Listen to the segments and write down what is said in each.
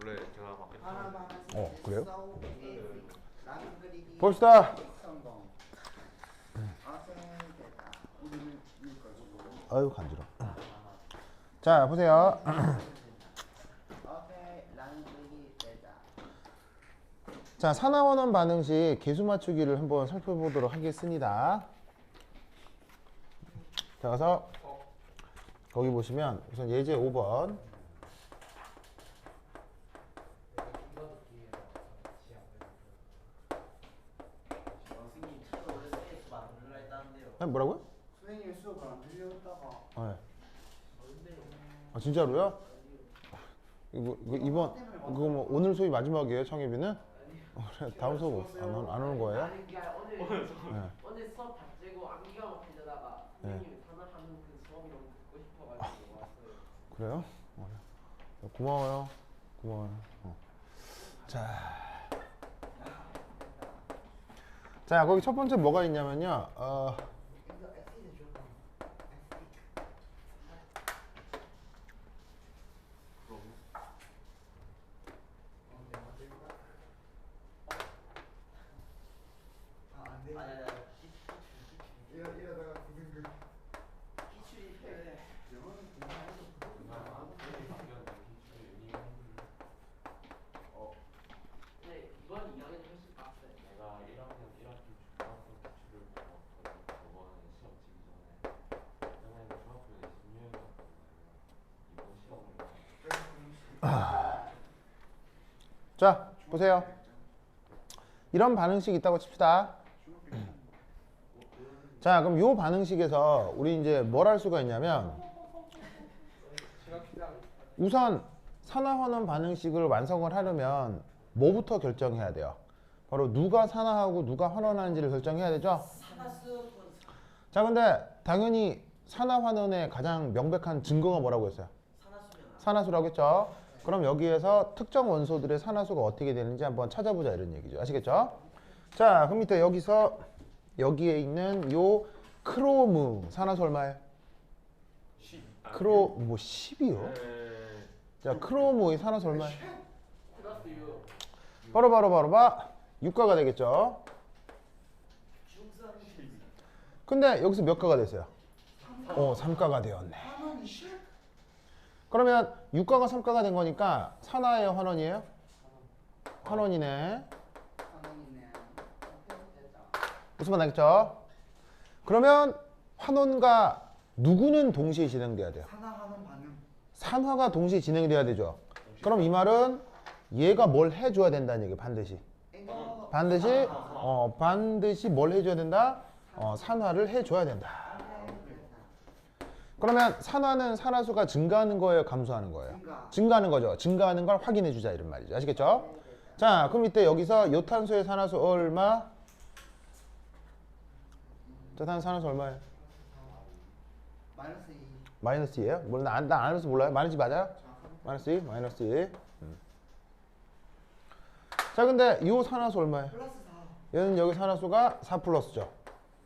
원래 제가 막 그래요? 봅시다. 아유 간지러. 자 보세요. 자 산화원원 반응식 계수 맞추기를 한번 살펴보도록 하겠습니다. 자 가서 거기 보시면 우선 예제 5번. 뭐라고요? 선생님이 수업을 안 들렸다가. 네. 아 진짜로요? 이번 그거 뭐 오늘 수업이 마지막이에요 청예비는? 그래 다음 수업 안 오는 거예요? 아니 그게 오늘 수업 다 째고 암기가 막 하려다가 선생님이 산화하는 그 수업이 너무 듣고 싶어가지고 왔어요. 그래요? 고마워요. 자 거기 첫 번째 뭐가 있냐면요. 이러다가 부등급 기출이 필요해. 네 이번 2학년 훨씬 빡세. 내가 1학년 1학기 중학교 기출을 봤거든. 저번 시험 치기 전에. 왜냐면 중학교에 20년이었거든요. 이번 시험을 자 보세요. 이런 반응식이 있다고 칩시다. 자 그럼 요 반응식에서 우리 이제 뭘 할 수가 있냐면 우선 산화환원 반응식을 완성을 하려면 뭐부터 결정해야 돼요? 바로 누가 산화하고 누가 환원하는지를 결정해야 되죠? 자 근데 당연히 산화환원의 가장 명백한 증거가 뭐라고 했어요? 산화수라고 했죠? 그럼 여기에서 특정 원소들의 산화수가 어떻게 되는지 한번 찾아보자 이런 얘기죠. 아시겠죠? 자 그럼 밑에 여기에 있는 요 크로무 산화수 얼마예요? 10. 뭐 10이요? 자 크로무의 산화수 얼마예요? 플러스 6. 바로 육가가 되겠죠? 근데 여기서 몇 가가 됐어요? 3가가 되었네. 그러면 육가가 3가가 된 거니까 산화예요 환원이에요? 환원이네. 무슨 말 나겠죠? 그러면 환원과 누구는 동시에 진행돼야 돼요? 산화하는 반응. 산화가 동시에 진행돼야 되죠. 그럼 이 말은 얘가 뭘 해줘야 된다는 얘기예요. 반드시 뭘 해줘야 된다? 산화를 해줘야 된다. 그러면 산화는 산화수가 증가하는 거예요? 감소하는 거예요? 증가하는 거죠. 증가하는 걸 확인해 주자 이런 말이죠. 아시겠죠? 자 그럼 이때 여기서 요 탄소의 산화수 얼마? 저 산화수 얼마예요? 마이너스 2. 마이너스 2예요? 나 마이너스 몰라요? 마이너스 2 맞아요? 마이너스 2? 마이너스 2. 자 근데 이 산화수 얼마예요? 플러스 4. 얘는 여기 산화수가 4 플러스죠.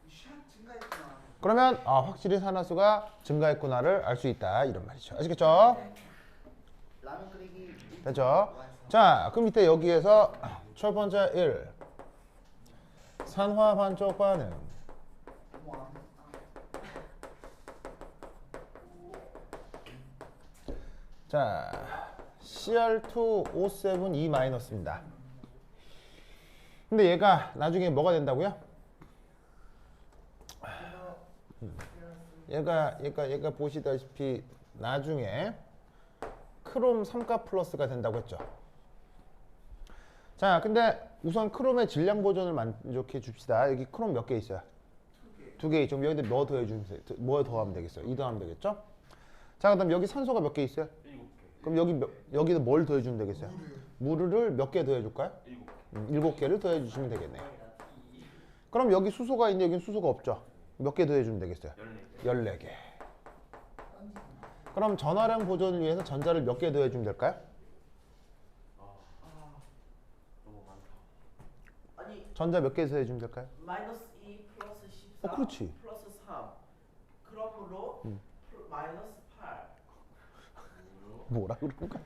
증가했구나. 그러면 확실히 산화수가 증가했구나를 알 수 있다 이런 말이죠. 아시겠죠? 라면 끓이기. 됐죠? 자 그럼 이때 여기에서 첫 번째 1 산화 반쪽 반응. 자 Cr2O7 E-입니다. 근데 얘가 나중에 뭐가 된다고요? 얘가 보시다시피 나중에 크롬 3가 플러스가 된다고 했죠. 자 근데 우선 크롬의 질량 보존을 만족해 줍시다. 여기 크롬 몇 개 있어요? 2개 있죠. 그럼 여기다 뭐 더해 주세요? 뭐 더하면 되겠어요? 2 더하면 되겠죠? 자 그다음 여기 산소가 몇 개 있어요? 7개. 그럼 여기다 뭘 더해 주면 되겠어요? 물을 몇 개 더해 줄까요? 7개. 7개를 더해 주시면 되겠네요. 그럼 여기 수소가 있는데 여기는 수소가 없죠? 몇 개 더해 주면 되겠어요? 14개. 그럼 전화량 보존을 위해서 전자를 몇 개 더해 주면 될까요? 너무 많다. 아니 전자 몇 개 더해 주면 될까요? 마이너스 2 플러스 14 그렇지. 플러스 3 그러므로 마이너스 8. 뭐라 그런 거야?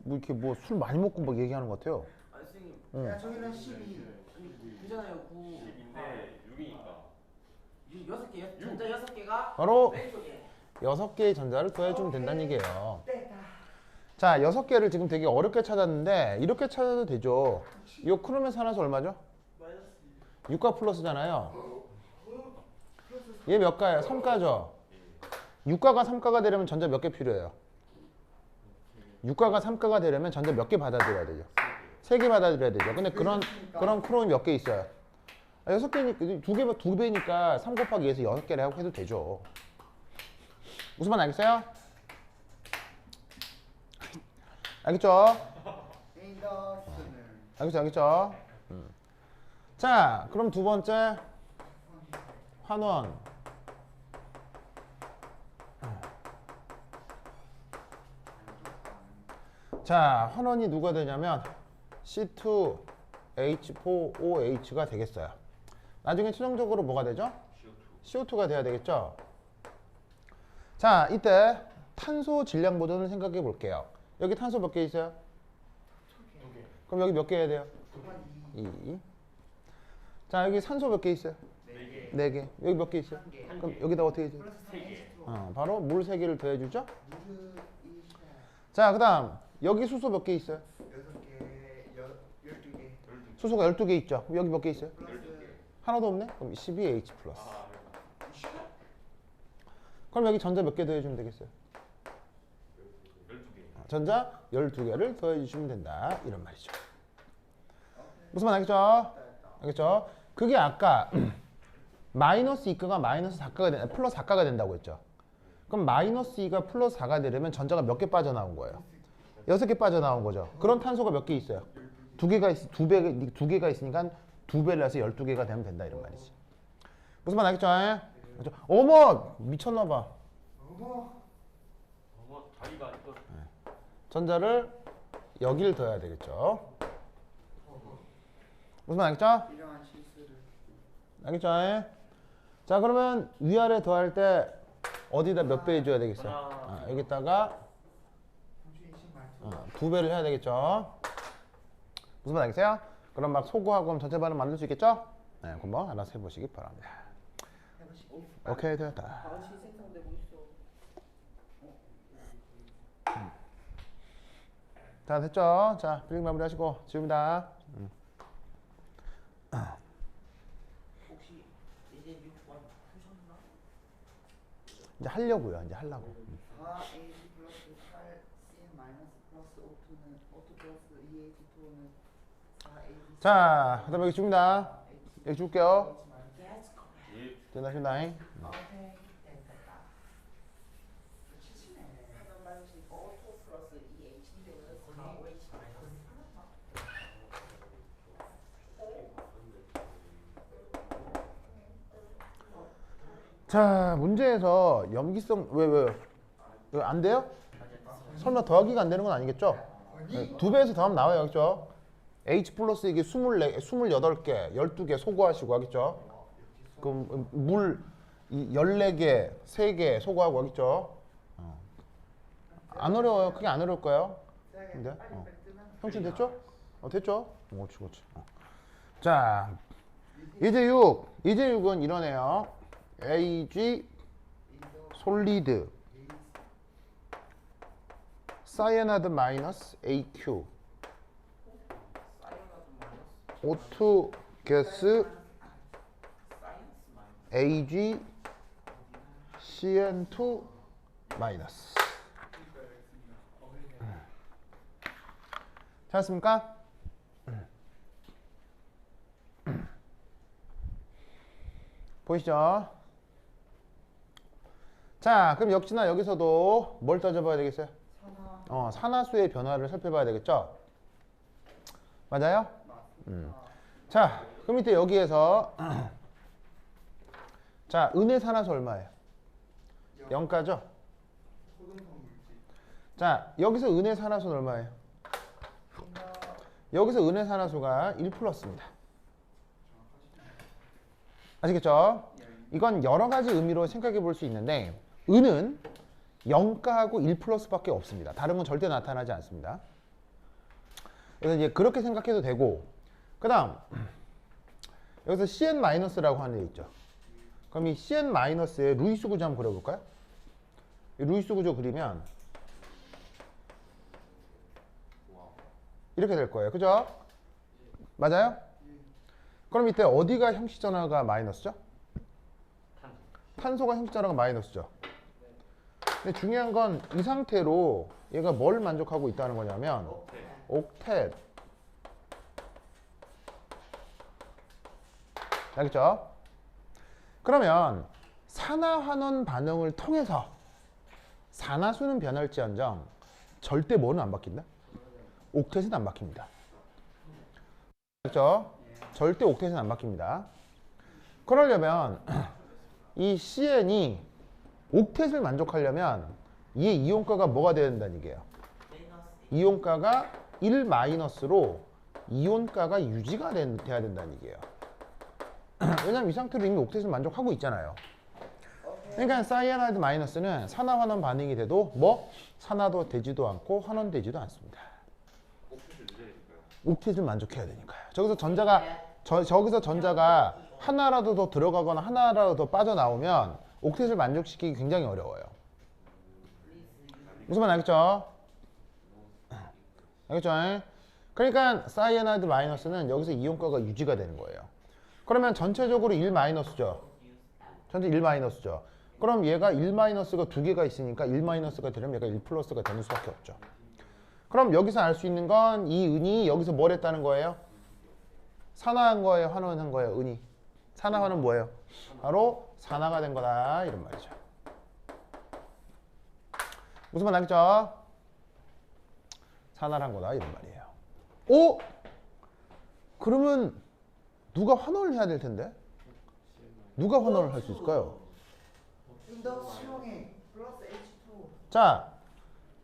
이렇게 뭐 술 많이 먹고 막 얘기하는 것 같아요. 아니 선생님 응. 야 저기는 12. 아니 9잖아요 9. 10인데 6이니까 6개 전자 6개가 바로 왼쪽에. 6개의 전자를 더해주면 된다는 얘기예요. 뺐다. 자, 6개를 지금 되게 어렵게 찾았는데 이렇게 찾아도 되죠. 이 크롬의 산화수 얼마죠? 마이너스 6가 플러스잖아요. 얘 몇 가예요? 3가죠. 6가가 3가가 되려면 전자 몇 개 필요해요? 6가가 3가가 되려면 전자 몇 개 받아들여야 되죠? 3개 받아들여야 되죠. 근데 그런 크롬이 몇 개 있어요? 6개니까 2배니까 3 곱하기 2에서 6개를 해도 되죠. 무슨 말 알겠어요? 알겠죠? 알겠죠? 자, 그럼 두 번째 환원. 자, 환원이 누가 되냐면 C2H4OH가 되겠어요. 나중에 최종적으로 뭐가 되죠? CO2가 돼야 되겠죠? 자, 이때 탄소 질량 보존을 생각해 볼게요. 여기 탄소 몇 개 있어요? 그럼 여기 몇 개 해야 돼요? 2. 자, 여기 산소 몇 개 있어요? 4개. 여기 몇 개 있어요? 그럼 여기다 어떻게 해야지? 바로 물 3개를 더해주죠? 자, 그 다음 여기 수소 몇 개 있어요? 12개. 수소가 12개 있죠? 그럼 여기 몇 개 있어요? 하나도 없네? 그럼 12H 플러스. 그럼 여기 전자 몇 개 더해주면 되겠어요? 12개 전자 12개를 더해주시면 된다. 이런 말이죠. 무슨 말 알겠죠? 알겠죠? 그게 아까 마이너스 2가가 마이너스 4가가 된다, 플러스 4가가 된다고 했죠. 그럼 마이너스 2가 플러스 4가 되려면 전자가 몇 개 빠져나온 거예요? 6개 빠져나온 거죠. 그런 탄소가 몇 개 있어요? 2개가 두 개가 있으니까 2배를 해서 12개가 되면 된다. 이런 말이지. 무슨 말 알겠죠? 그렇죠? 어머! 미쳤나봐. 어머 자기가 이거 전자를 여기를 더해야 되겠죠. 무슨 말 알겠죠? 이러한 실수를. 알겠죠? 자, 그러면 위아래 더할 때 어디다 몇 배 해줘야 되겠어요? 여기다가 2배를 해야 되겠죠. 무슨 말 알겠어요? 그럼 막 소구하고 그럼 전체 반응 만들 수 있겠죠? 네, 한번 알아서 해보시기 바랍니다. 오케이, 되었다. 다시 생성되고 있어. 자, 됐죠? 자, 필링 마무리하시고 지웁니다. 혹시 이제 6번 푸셨나? 이제 하려고요. 이제 하려고. 4A 플러스 8C 마이너스 플러스 O2는 O2 플러스 2H2는 4A. 자, 그다음에 여기 지웁니다. 여기 지울게요. Yes, correct. 된다, 된다. 오케이, 됐다. 하단 방식 O2 플러스 2H2는 4OH 마이너스. 자, 문제에서 염기성 왜 이거 안 돼요? 설마 더하기가 안 되는 건 아니겠죠? 네, 2배에서 더하면 나와요, 그렇죠? H 플러스 이게 24개, 28개, 12개 소거하시고 하겠죠? 그럼 물 14개, 3개 소거하고 하겠죠? 안 어려워요. 그게 안 어려울 거예요. 근데 형친 됐죠? 됐죠? 옳지, 옳지. 자, 이제 6은 이러네요. AG 솔리드 사이아나드 마이너스 AQ O2 가스 AG CN2 마이너스. 찾았습니까? 보이시죠? 자, 그럼 역시나 여기서도 뭘 따져봐야 되겠어요? 산화수의 변화를 살펴봐야 되겠죠? 맞아요? 자, 그럼 이때 여기에서 자, 은의 산화수 얼마예요? 0가죠? 자, 여기서 은의 산화수는 얼마예요? 여기서 은의 산화수가 1 플러스입니다. 아시겠죠? 이건 여러 가지 의미로 생각해 볼 수 있는데 은은 0가하고 1 플러스밖에 없습니다. 다른 건 절대 나타나지 않습니다. 그래서 이제 그렇게 생각해도 되고, 그 다음 여기서 CN-라고 하는 애 있죠. 그럼 이 CN-의 루이스 구조 한번 그려볼까요? 이 루이스 구조 그리면 이렇게 될 거예요. 그죠? 맞아요? 그럼 이때 어디가 형식 전화가 마이너스죠? 탄소가 형식 전화가 마이너스죠. 근데 중요한 건 이 상태로 얘가 뭘 만족하고 있다는 거냐면 옥텟. 알겠죠? 그러면 산화환원 반응을 통해서 산화수는 변할지언정 절대 뭐는 안 바뀐다? 옥텟은 안 바뀝니다. 그렇죠? 절대 옥텟은 안 바뀝니다. 그러려면 이 CN이 옥텟을 만족하려면 이 이온가가 뭐가 돼야 된다는 얘기예요? 이온가가 1-로 이온가가 유지가 돼야 된다는 얘기예요. 왜냐면 이 상태로 이미 옥텟을 만족하고 있잖아요. 그러니까 사이아나이드 마이너스는 산화환원 반응이 돼도 뭐 산화도 되지도 않고 환원되지도 않습니다. 옥텟을 만족해야 되니까요. 저기서 전자가 하나라도 더 들어가거나 하나라도 더 빠져나오면 옥텟을 만족시키기 굉장히 어려워요. 무슨 말 알겠죠? 알겠죠? 그러니까 사이아나이드 마이너스는 여기서 이온가가 유지가 되는 거예요. 그러면 전체적으로 1-죠. 전체 1-죠. 그럼 얘가 1-가 두 개가 있으니까 1-가 되려면 얘가 1+가 되는 수밖에 없죠. 그럼 여기서 알 수 있는 건 이 은이 여기서 뭘 했다는 거예요? 산화한 거예요? 환원한 거예요? 은이. 산화환은 뭐예요? 바로 산화가 된 거다 이런 말이죠. 무슨 말 알겠죠? 산화한 거다 이런 말이에요. 오? 그러면 누가 환원을 해야 될 텐데? 누가 환원을 할 수 있을까요? 인덕수용액 플러스 H2. 자,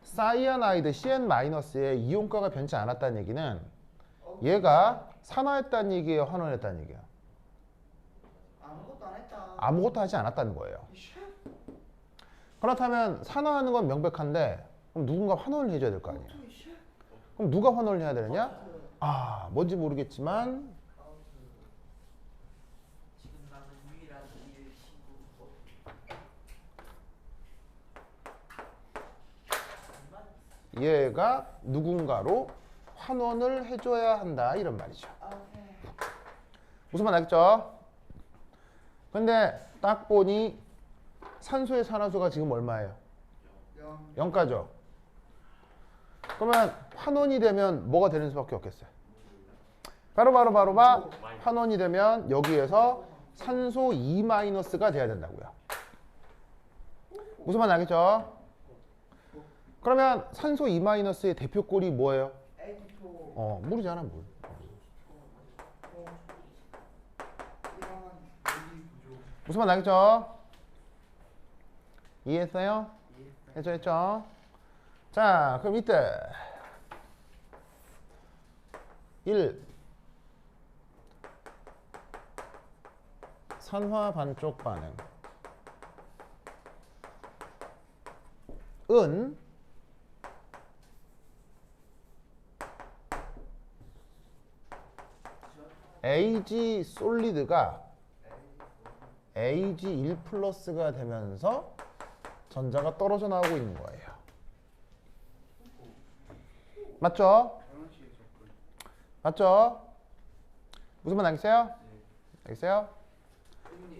사이아나이드 CN-의 이온가가 변치 않았다는 얘기는 얘가 산화했다는 얘기예요? 환원했다는 얘기예요? 아무것도 안 했다. 아무것도 하지 않았다는 거예요. 그렇다면 산화하는 건 명백한데 그럼 누군가 환원을 해줘야 될 거 아니에요? 그럼 누가 환원을 해야 되느냐? 아, 뭔지 모르겠지만 지금 나는 유일한 일 신고. 얘가 누군가로 환원을 해줘야 한다 이런 말이죠. 무슨 말 알겠죠? 근데 딱 보니 산소의 산화수가 지금 얼마예요? 0가죠. 그러면 환원이 되면 뭐가 되는 수밖에 없겠어요? 바로 환원이 되면 여기에서 산소 2-가 돼야 된다고요. 무슨 말 알겠죠? 그러면 산소 2-의 대표꼴이 뭐예요? H2O. 모르잖아 뭘. 무슨 말 알겠죠? 이해했어요? 했죠? 자, 그럼 이때 1. 산화 반쪽 반응 은 Ag 솔리드가 Ag1+가 되면서 전자가 떨어져 나오고 있는 거예요. 맞죠? 맞죠? 무슨 말 알겠어요? 알겠어요?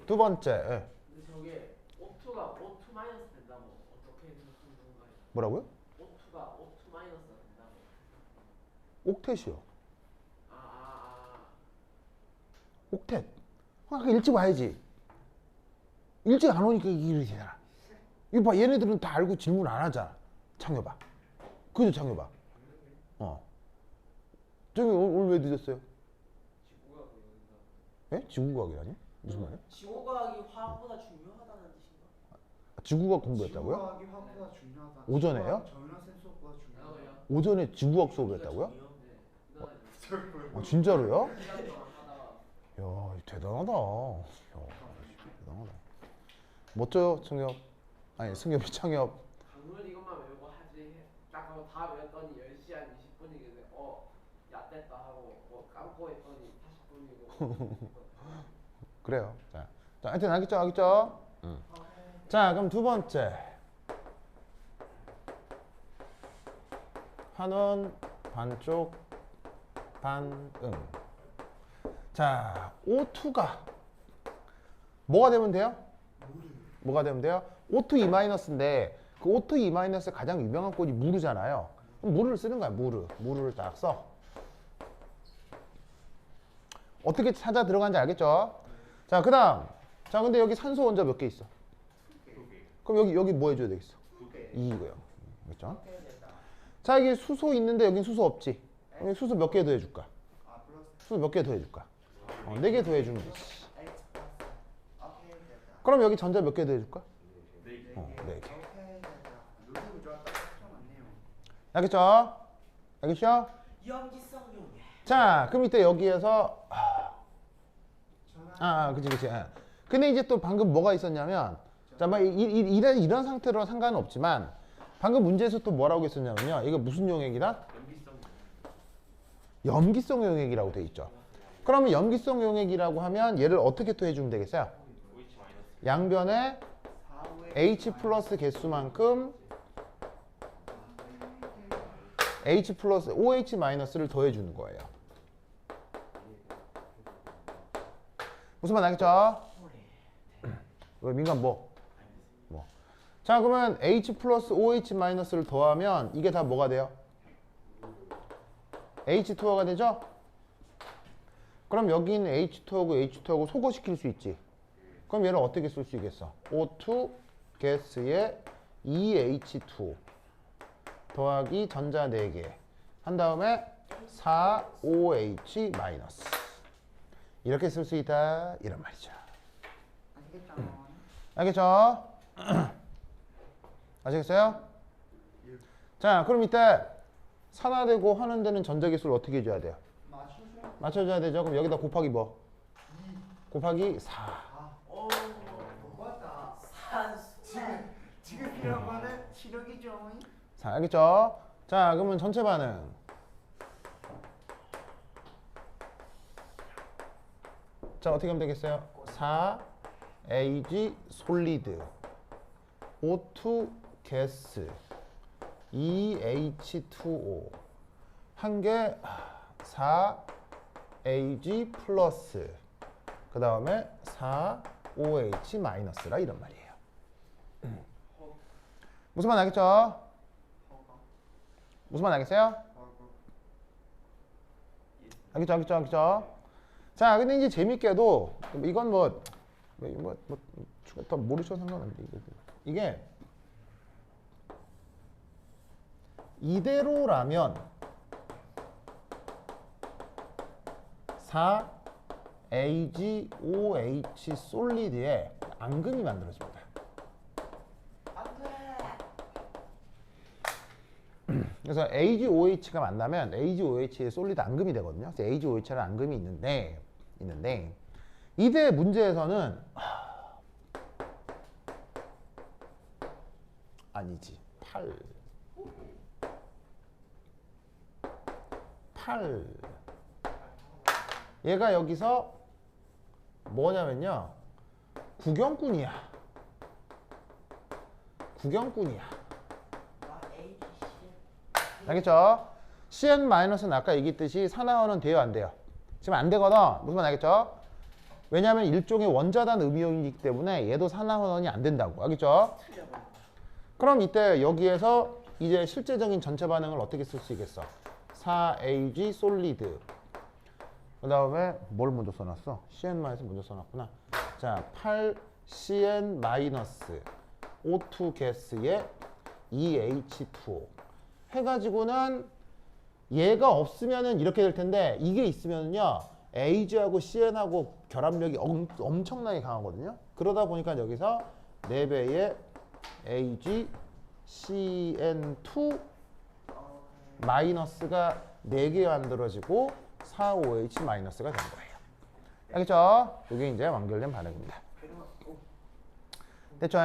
두 번째. 예. 근데 저게 O2가 O2 마이너스 된다고 어떻게 무슨 건가요? 뭐라고요? O2가 O2 마이너스 된다고. 옥텟이요. 옥텟. 아까 일찍 와야지. 일찍 안 오니까 이게 되잖아. 이거 봐, 얘네들은 다 알고 질문 안 하잖아. 창여봐. 그죠, 창여봐. 저기 오늘 왜 늦었어요? 예? 지구과학이라니? 무슨 말이야? 지구과학이 화학보다 중요하다는 뜻인가? 지구과학 공부했다고요? 지구과학이 화학보다 중요하다. 오전에요? 정연생 수업보다 중요하다. 오전에 지구과학 수업을 했다고요? 네. 아, 진짜로요? 시간 동안 하다가 야, 대단하다. 야, 대단하다. 멋져요, 승엽. 아니, 승엽이 창엽. 오늘 이것만 외우고 하지. 딱 하고 다 외웠더니 10시 한 20분이길래 야 됐다 하고 감고 했더니 40분이고. 그래요. 자, 하여튼 알겠죠? 자, 그럼 두 번째. 환원, 반쪽, 반응. 자, O2가 뭐가 되면 돼요? 뭐가 되면 돼요? O2E-인데 그 O2E- 가장 유명한 꼴이 무르잖아요. 그럼 무르를 쓰는 거야. 무르를 딱 써. 어떻게 찾아 들어가는지 알겠죠? 자, 그 다음. 자, 근데 여기 산소 원자 몇 개 있어? 그럼 여기 뭐 해줘야 되겠어? 2이고요. 그렇죠? 자, 여기 수소 있는데 여긴 수소 없지? 그럼 여기 수소 몇 개 더해줄까? 수소 몇 개 더해줄까? 4개 더해주면 되지. 그럼 여기 전자 몇 개 더해줄까? 4개. 알겠죠? 알겠죠? 염기성 용해. 자, 그럼 이때 여기에서 그치. 근데 이제 또 방금 뭐가 있었냐면, 자, 막 이런 상태로 상관은 없지만, 방금 문제에서 또 뭐라고 했었냐면요. 이거 무슨 용액이다? 염기성 용액이라고 돼 있죠. 그러면 염기성 용액이라고 하면 얘를 어떻게 또 해주면 되겠어요? 양변에 H 플러스 개수만큼 H 플러스 OH 마이너스를 더해주는 거예요. 무슨 말 알겠죠? 왜 민간 뭐? 자, 그러면 H 플러스 OH 마이너스를 더하면 이게 다 뭐가 돼요? H2O가 되죠? 그럼 여기 있는 H2하고 소거시킬 수 있지. 그럼 얘를 어떻게 쓸 수 있겠어? O2 가스에 2H2O 더하기 전자 4개 한 다음에 4OH 마이너스 이렇게 쓸 수 있다 이런 말이죠. 알겠죠? 아시겠어요? 자, 그럼 이때 산화되고 환원되는 전자기술을 어떻게 해줘야 돼요? 맞춰줘야 되죠? 그럼 여기다 곱하기 뭐? 곱하기 4. 지금 필요한 거는 시력이죠. 자, 알겠죠? 자, 그러면 전체 반응. 자, 어떻게 하면 되겠어요? 4AG 솔리드 O2 가스 2H2O 한 개 4AG 플러스 그 다음에 4OH 마이너스라 이런 말이에요. 무슨 말 알겠죠? 무슨 말 알겠어요? 알겠죠? 자, 근데 이제 재밌게도 이건 더 모르셔도 상관없는데 이게 이대로라면 4AgOH 솔리드에 앙금이 만들어집니다. 그래서 AgOH가 만나면 AgOH의 솔리드 앙금이 되거든요. 그래서 AgOH라는 앙금이 있는데 이대 문제에서는 아니지 8 얘가 여기서 뭐냐면요 구경꾼이야. 알겠죠? CN-는 아까 얘기했듯이 산화원은 돼요 안 돼요? 지금 안 되거든. 무슨 말 알겠죠? 왜냐하면 일종의 원자단 음이온이기 때문에 얘도 산화원이 안 된다고. 알겠죠? 그럼 이때 여기에서 이제 실제적인 전체 반응을 어떻게 쓸 수 있겠어? 4AG 솔리드 그 다음에 뭘 먼저 써놨어? CN- 먼저 써놨구나. 자, 8CN- O2 가스에 2H2O 해가지고는 얘가 없으면은 이렇게 될 텐데 이게 있으면은요 Ag하고 CN하고 결합력이 엄청나게 강하거든요. 그러다 보니까 여기서 4배의 Ag CN2 마이너스가 4개 만들어지고 4OH 마이너스가 된 거예요. 알겠죠? 이게 이제 완결된 반응입니다. 됐죠?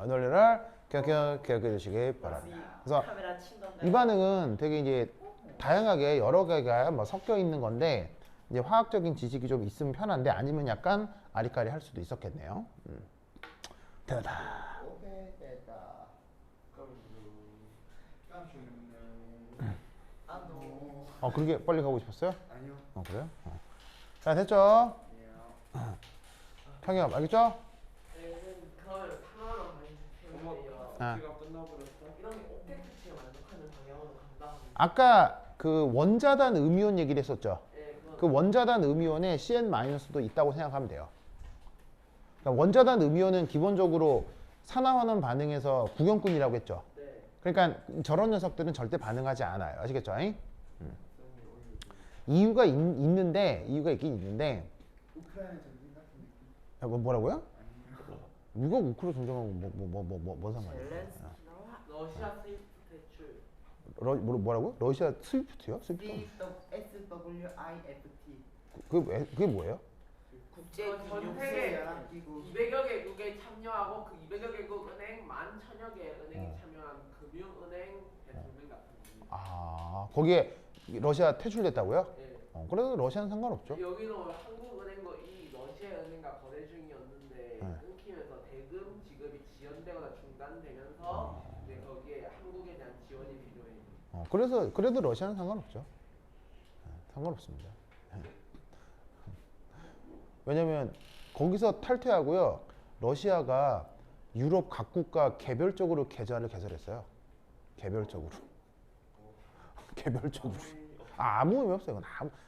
논리를 기억해 주시기 바랍니다. 그래서 카메라 친 건가요? 이 반응은 되게 이제 다양하게 여러 개가 뭐 섞여 있는 건데 이제 화학적인 지식이 좀 있으면 편한데 아니면 약간 아리까리 할 수도 있었겠네요. 됐다. 오케이 됐다. 아노. 그렇게 빨리 가고 싶었어요? 아니요. 그래요? 자, 됐죠? 예. 평엽, 알겠죠? 그러면 상황을 많이 주셨는데요. 아. 우리가 끝나버렸어. 이런 게 옥텟빛에 만족하는 방향으로 간다 하면 아까 그 원자단 음이온 얘기를 했었죠. 예, 그 원자단 음이온에 CN-도 있다고 생각하면 돼요. 그러니까 원자단 음이온은 기본적으로 산화환원 반응에서 구경꾼이라고 했죠. 네. 그러니까 저런 녀석들은 절대 반응하지 않아요. 아시겠죠? 이유가 이유가 있긴 있는데 우크라이나 전쟁 같은 느낌. 뭐라고요? 누가 우크로 전쟁하고 뭔 상관이에요? 젤렌스키가 러시아 스위프트 대출. 뭐라고? 러시아 스위프트요? 스위프트? SWIFT 그게 뭐예요? 국제 전 금융 세계 연합기구 200여 개국에 참여하고 그 200여 개국 은행 11,000여 개 은행이 참여한 금융은행 대통령 같은 겁니다. 거기에 러시아 퇴출됐다고요? 예. 그래도 러시아는 상관없죠. 여기도 한국은행도 이 러시아 은행과 거래 중이었는데 네. 끊기면서 대금 지급이 지연되거나 중단되면서 이제 거기에 한국에 대한 지원이 필요해요. 그래도 러시아는 상관없죠. 상관없습니다. 왜냐면 거기서 탈퇴하고요. 러시아가 유럽 각국과 개별적으로 계좌를 개설했어요. 개별적으로. 아무 의미 없어요.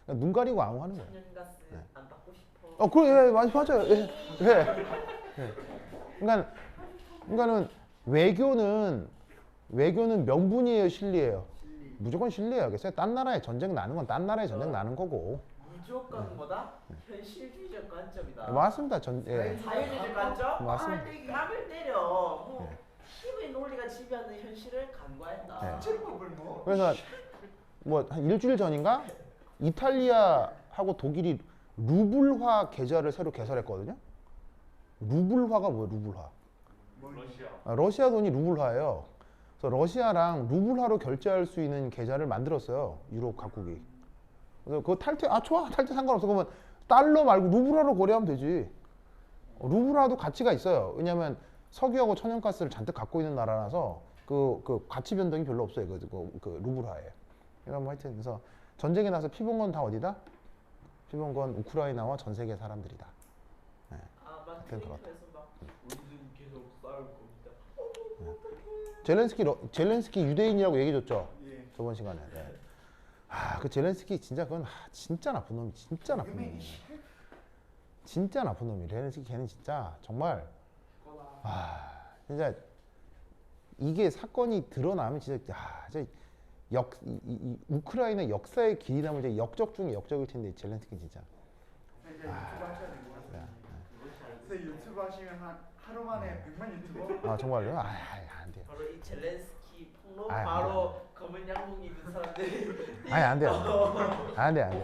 그냥 눈 가리고 아무 하는 거예요. 천연가스 네. 안 받고 싶어. 그래, 맞아요. 그러니까는 외교는 명분이에요, 실리예요. 무조건 실리예요. 그래서 딴 나라에 전쟁 나는 건 딴 나라에 전쟁 나는 거고. 무조건보다 현실주의적 관점이다. 맞습니다. 자유주의적 관점? 맞습니다. 뺨을 때려. 힘의 논리가 지배하는 현실을 간과했다. 네. 뭐? 그래서 한 일주일 전인가 이탈리아하고 독일이 루블화 계좌를 새로 개설했거든요. 루블화가 뭐예요? 루블화. 러시아. 러시아 돈이 루블화예요. 그래서 러시아랑 루블화로 결제할 수 있는 계좌를 만들었어요. 유럽 각국이. 그래서 그거 좋아. 탈퇴 상관없어. 그러면 달러 말고 루블화로 거래하면 되지. 루블화도 가치가 있어요. 왜냐하면 석유하고 천연가스를 잔뜩 갖고 있는 나라라서 그 가치 변동이 별로 없어요. 그 루블화에. 그러니까 뭐 하여튼 그래서 전쟁에 나서 피본 건 다 어디다? 피본 건 우크라이나와 전 세계 사람들이다. 맞아. 그렇다. 우리는 계속 싸울 겁니다. 젤렌스키 유대인이라고 얘기해줬죠. 예. 저번 시간에. 네. 그 젤렌스키 진짜 진짜 나쁜 놈이 진짜 나쁜 놈이. 진짜 나쁜 놈이. 젤렌스키 걔는 진짜 정말 진짜 이게 사건이 드러나면 진짜 우크라이나 역사의 길이 남은 이제 역적 중에 역적일 텐데 젤렌스키 진짜. 이제 유튜브 하셔야 될 것 같아요. 그래서 유튜브 하시면 하루 만에 100만 유튜버? 정말요? 안 돼요. 바로 이 젤렌스키 폭로 아이, 바로 검은 양복 입은 사람들이 안 돼요. 안 돼. 이런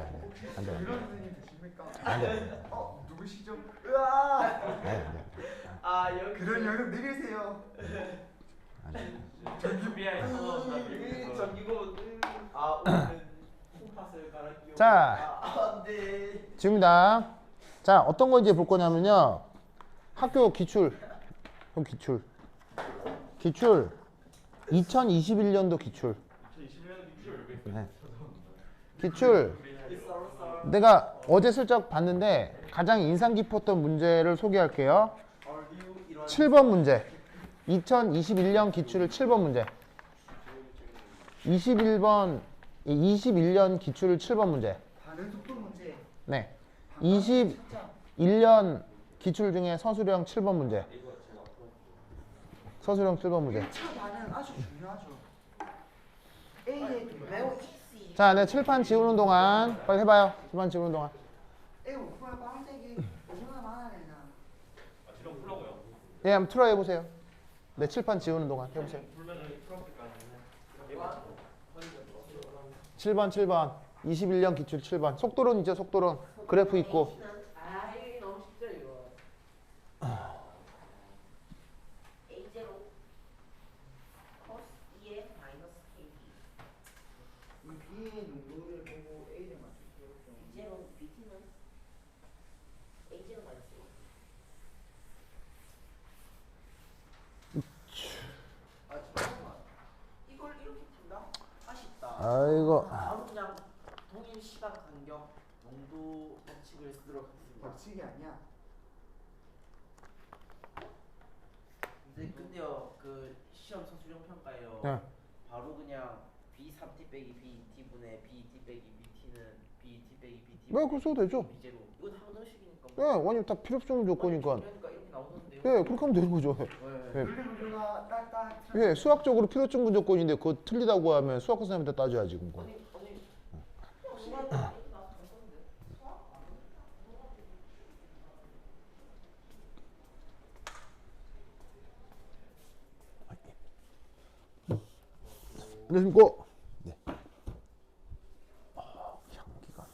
선생님 되십니까? 안 돼. 누구시죠? 으아! 안 돼. 여기 그런 영역 내리세요. 전기고 오늘은 콩팥을 갈아 끼워. 자. 네. 지금입니다. 자, 어떤 거 이제 볼 거냐면요. 학교 기출. 기출. 2021년도 기출. 2021년 네. 기출. 내가 어제 슬쩍 봤는데 가장 인상 깊었던 문제를 소개할게요. 7번 문제. 2021년 기출을 7번 문제. 21년 기출을 7번 문제. 반응 속도 문제. 네. 21년 기출 중에 서술형 7번 문제. 서술형 7번 문제. 1차 반응 아주 중요하죠. A의 매우 easy. 자, 네, 칠판 지우는 동안 빨리 해봐요. 칠판 지우는 동안. A 오프라 빵색이 얼마나 많아야 되나? 지금 풀라고요? 예, 한번 트라이 해보세요. 네, 칠판 지우는 동안 해보세요. 풀면은 풀었을 거 아니에요? 7번. 21년 기출 7번. 속도론 있죠, 속도론. 그래프 있고. 이게 너무 쉽죠 이거. A0 아이고. 바로 그냥 동일 시간 간격 농도 법칙을 쓰도록 하겠습니다. 법칙이 아니야. 근데요 그 시험 서술형 평가에요. 네. 바로 그냥 B3T 빼기 BT 분의 BT 빼기 BT는 BT 빼기 BT. 네, 그거 써도 되죠. B제로. 이건 항정식이니까. 네, 완전 다 필요 없는 조건이니까. 그러니까 이렇게 나오는데요. 예, 그렇게 하면 되는 거죠. 네. 예. 물리 구조가 딱딱. 예, 수학적으로 필요증 조건인데 그거 틀리다고 하면 수학 선생님한테 따져야지 그거. 아니 혹시 안녕하십니까? 네. 향기가.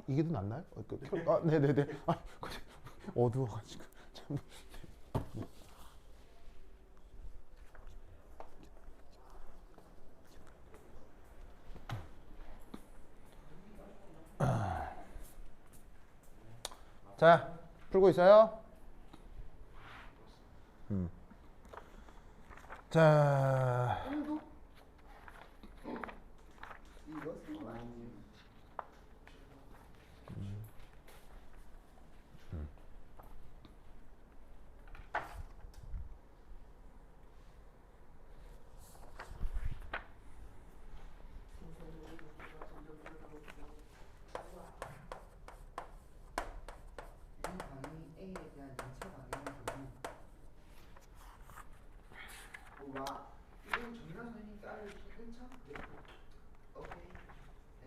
이게 더 낫나요? 네네네. 아, 어두워가지고 참. 자, 풀고 있어요? 자, 이거 쓰고 아니지. 이 반응이 A에 대한 인체 반응을 보면 와 이건 정면 선생님 깔을 괜찮아? 오케이. 네.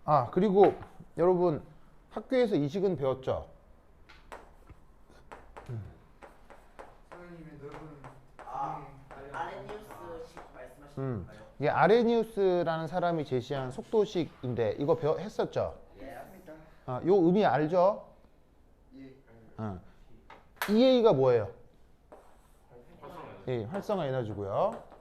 아, 그리고 여러분 학교에서 이 식은 배웠죠? 선생님의 넓은 아레니우스 식 말씀하시는 건가요? 이게 아레니우스라는 사람이 제시한 속도식인데 이거 했었죠? 예. 합니다. 아, 요 의미 알죠? 예. EA가 뭐예요? 활성화해서. 예, 활성화 에너지고요.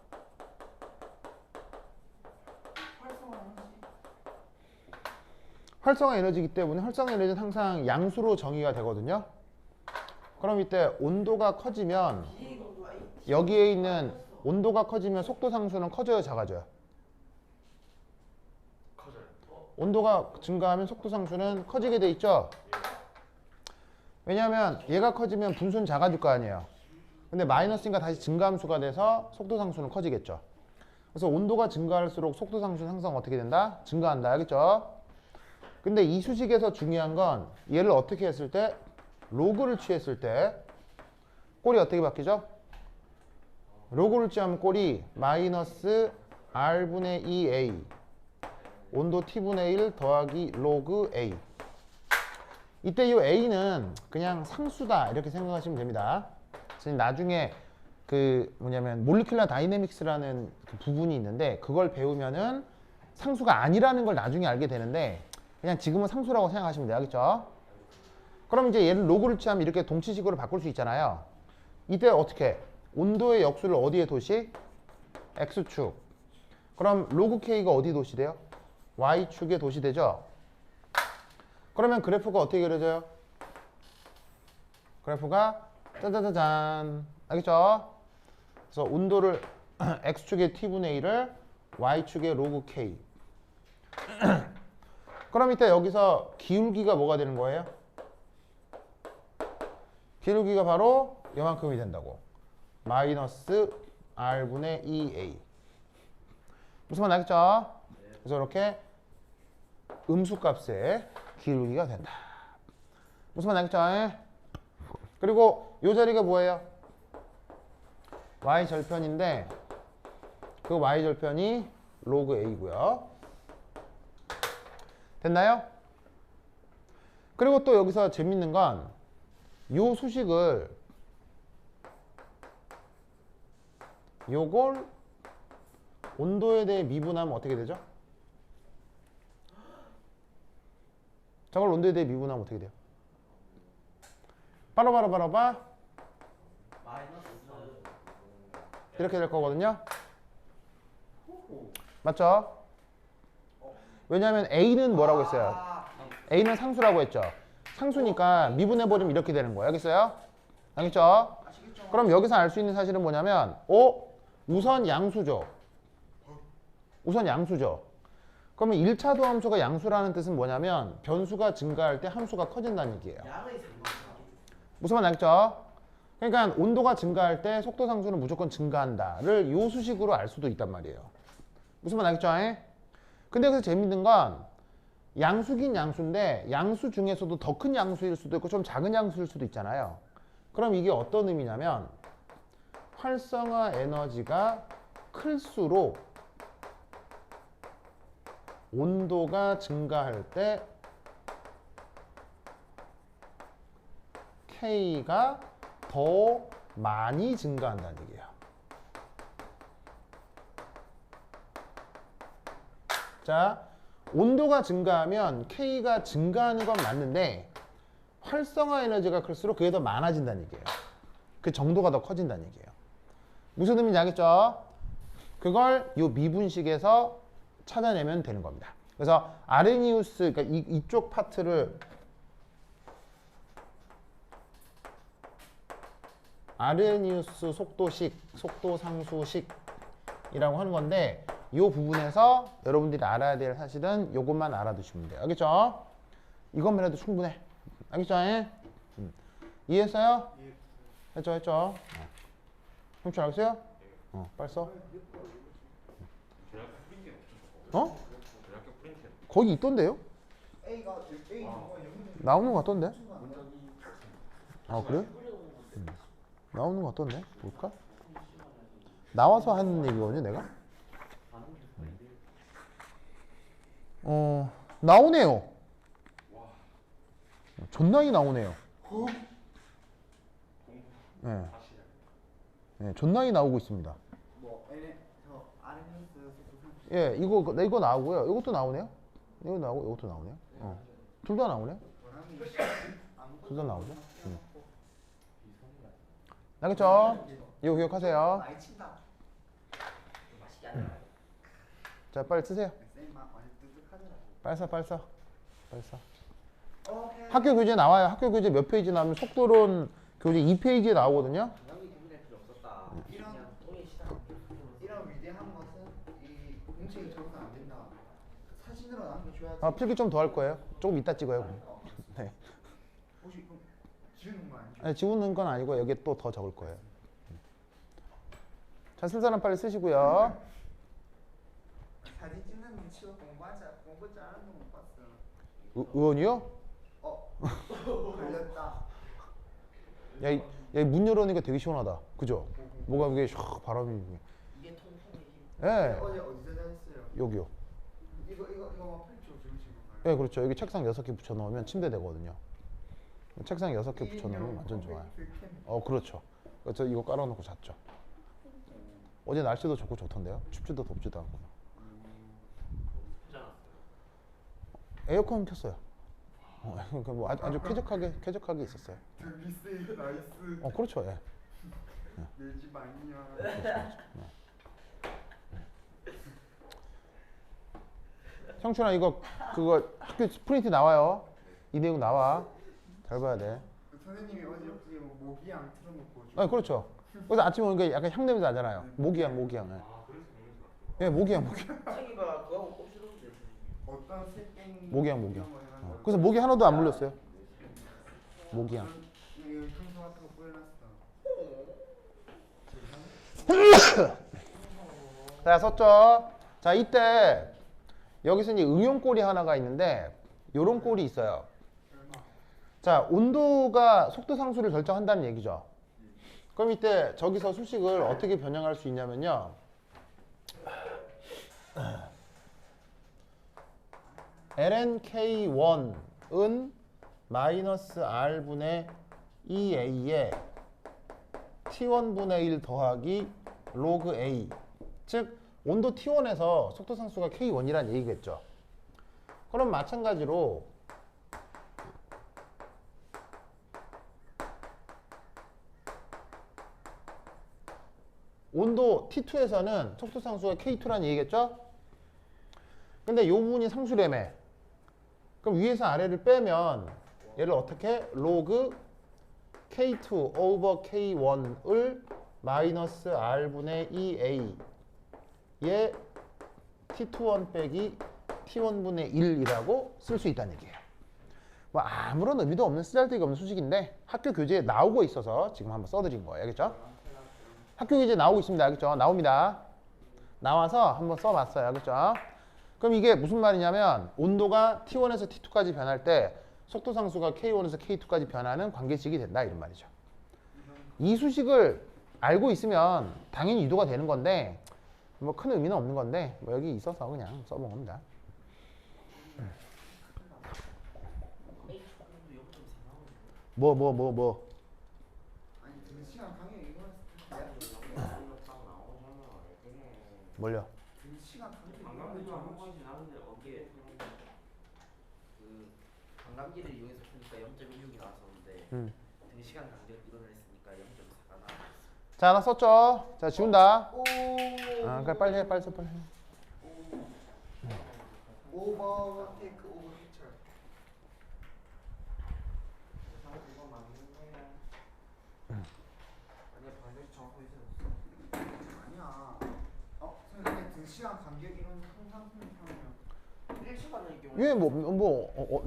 활성화 에너지이기 때문에 활성화 에너지는 항상 양수로 정의가 되거든요. 그럼 이때 온도가 커지면 여기에 있는 온도가 커지면 속도 상수는 커져요, 작아져요? 커져요. 온도가 증가하면 속도 상수는 커지게 돼 있죠? 왜냐하면 얘가 커지면 분수는 작아질 거 아니에요. 근데 마이너스니까 다시 증가함수가 돼서 속도 상수는 커지겠죠. 그래서 온도가 증가할수록 속도 상수는 항상 어떻게 된다? 증가한다. 알겠죠? 근데 이 수식에서 중요한 건 얘를 어떻게 했을 때 로그를 취했을 때 꼴이 어떻게 바뀌죠? 로그를 취하면 꼴이 마이너스 R분의 2A 온도 T분의 1 더하기 로그 A. 이때 이 A는 그냥 상수다 이렇게 생각하시면 됩니다. 나중에 그 뭐냐면 몰리큘러 다이내믹스라는 그 부분이 있는데 그걸 배우면은 상수가 아니라는 걸 나중에 알게 되는데 그냥 지금은 상수라고 생각하시면 돼요. 알겠죠? 그럼 이제 얘를 로그를 취하면 이렇게 동치식으로 바꿀 수 있잖아요. 이때 어떻게? 온도의 역수를 어디에 도시? X축. 그럼 로그 K가 어디 도시돼요? Y축에 도시되죠? 그러면 그래프가 어떻게 그려져요? 그래프가 짜자자잔. 알겠죠? 그래서 온도를 X축의 T분의 1을 Y축의 로그 K. 그럼 이때 여기서 기울기가 뭐가 되는 거예요? 기울기가 바로 이만큼이 된다고. 마이너스 R분의 2A. 무슨 말 알겠죠? 그래서 이렇게 음수값의 기울기가 된다. 무슨 말 알겠죠? 그리고 이 자리가 뭐예요? Y절편인데 그 Y절편이 로그 A고요. 됐나요? 그리고 또 여기서 재밌는 건 요 수식을 요걸 온도에 대해 미분하면 어떻게 되죠? 저걸 온도에 대해 미분하면 어떻게 돼요? 바로바로 이렇게 될 거거든요. 맞죠? 왜냐하면 A는 뭐라고 했어요? A는 상수라고 했죠. 상수니까 미분해버리면 이렇게 되는 거예요. 알겠어요? 알겠죠? 그럼 여기서 알 수 있는 사실은 뭐냐면 우선 양수죠. 우선 양수죠. 그러면 1차 도함수가 양수라는 뜻은 뭐냐면 변수가 증가할 때 함수가 커진다는 얘기예요. 무슨 말 알겠죠? 그러니까 온도가 증가할 때 속도 상수는 무조건 증가한다를 이 수식으로 알 수도 있단 말이에요. 무슨 말 알겠죠? 근데 여기서 재밌는 건 양수긴 양수인데 양수 중에서도 더 큰 양수일 수도 있고 좀 작은 양수일 수도 있잖아요. 그럼 이게 어떤 의미냐면 활성화 에너지가 클수록 온도가 증가할 때 K가 더 많이 증가한다는 얘기예요. 자, 온도가 증가하면 K가 증가하는 건 맞는데 활성화 에너지가 클수록 그게 더 많아진다는 얘기예요. 그 정도가 더 커진다는 얘기예요. 무슨 의미인지 알겠죠? 그걸 이 미분식에서 찾아내면 되는 겁니다. 그래서 아레니우스, 그러니까 이쪽 파트를 아레니우스 속도식, 속도상수식이라고 하는 건데 이 부분에서 여러분들이 알아야 될 사실은 이것만 알아두시면 돼요. 알겠죠? 이것만 해도 충분해. 알겠죠? 이해했어요? 했죠? 형철 알겠어요? 빨리 써. 거기 있던데요? 나오는 거 같던데? 아 그래? 나오는 거 같던데? 볼까? 나와서 하는 얘기거든요 내가? 나오네요. 존나게 나오네요. 네. 네, 존나게 나오고 있습니다. 예, 이거 나오고요. 이것도 나오네요. 이거 나오고 이것도 나오네요. 둘 다 나오네. 둘 다 나오죠. 알겠죠? 이거 기억하세요. 자, 빨리 쓰세요. 빨리 써. 학교 교재 나와요. 학교 교재 몇 페이지 나오면 속도론 교재 2페이지에 나오거든요. 이런 위대한 것은 이 공식에 적용 안 된다. 사진으로 남겨줘야지. 필기 좀 더 할 거예요. 조금 이따 찍어요. 네. 혹시 그럼 지우는 거 아니죠? 아니, 지우는 건 아니고 여기 또 더 적을 거예요. 자, 쓸 사람 빨리 쓰시고요. 사진 찍는 눈치가 공부 잘하는 거 못 봤어. 의원이요? 걸렸다. 야, 문 열어놓으니까 되게 시원하다. 그죠? 뭐가 이게 샥 바람이. 이게 통풍이지. 예. 어제 어디서 잤어요? 여기요. 이거 펼쳐 주시는 거예요? 예, 그렇죠. 여기 책상 6개 붙여놓으면 침대 되거든요. 책상 6개 붙여놓으면 완전 좋아요. 그렇죠. 그래서 이거 깔아놓고 잤죠. 어제 날씨도 좋고 좋던데요. 춥지도 덥지도 않고. 에어컨 켰어요. 그러니까 뭐 아주 쾌적하게 있었어요. 드리스 나이스. 그렇죠. 예. 내 집 아니야. 형춘아 그거 학교 프린트 나와요. 이 내용 나와. 잘 봐야 돼. 선생님이 어제 뭐 모기향 틀어놓고. 그렇죠. 그래서 아침에 오니까 약간 향 냄새 나잖아요. 모기향. 예, 모기향. 책이가 그거하고 꼽시던데. 어떤 색깔? 모기향. 그래서 모기 하나도 안 물렸어요. 모기향. 청소 같은 거 뿌려놨어. 자, 썼죠? 자, 이때 여기서 이제 응용꼴이 하나가 있는데 요런 꼴이 있어요. 자, 온도가 속도 상수를 결정한다는 얘기죠. 그럼 이때 저기서 수식을 어떻게 변형할 수 있냐면요. lnk1은 마이너스 r분의 2a에 t1분의 1 더하기 로그 a, 즉 온도 T1에서 속도 상수가 K1이란 얘기겠죠. 그럼 마찬가지로 온도 T2에서는 속도 상수가 K2라는 얘기겠죠? 근데 요 부분이 상수래매. 그럼 위에서 아래를 빼면 얘를 어떻게? 로그 K2 over K1을 마이너스 R분의 2A의 T21 빼기 T1분의 1이라고 쓸 수 있다는 얘기예요. 뭐 아무런 의미도 없는 쓰잘데기 없는 수식인데 학교 교재에 나오고 있어서 지금 한번 써드린 거예요. 알겠죠? 학교 교재에 나오고 있습니다. 알겠죠? 나옵니다. 나와서 한번 써봤어요. 알겠죠? 그럼 이게 무슨 말이냐면 온도가 T1에서 T2까지 변할 때 속도 상수가 K1에서 K2까지 변하는 관계식이 된다 이런 말이죠. 이 수식을 알고 있으면 당연히 유도가 되는 건데 뭐 큰 의미는 없는 건데 뭐 여기 있어서 그냥 써본 겁니다. 뭐. 아니 2시간 강의 이거 뭘요? 2시간 강의 관광지 전문까지 나는데 어디에 그 관광지를 이용해서 푸니까 0.16이 나왔었는데 2시간 간격 이론을 했으니까 0.4가 나왔어요. 자 하나 썼죠? 자 지운다. 오. 그래 빨리 해 빨리 써 빨리 해. 오버테이크 오버 픽처. 이거 맞는 거야. 아니야 반대로 정확히 있었어. 아니야. 선생님 2시간 간격 이런 항상 생각하면 1시간의 경우 이게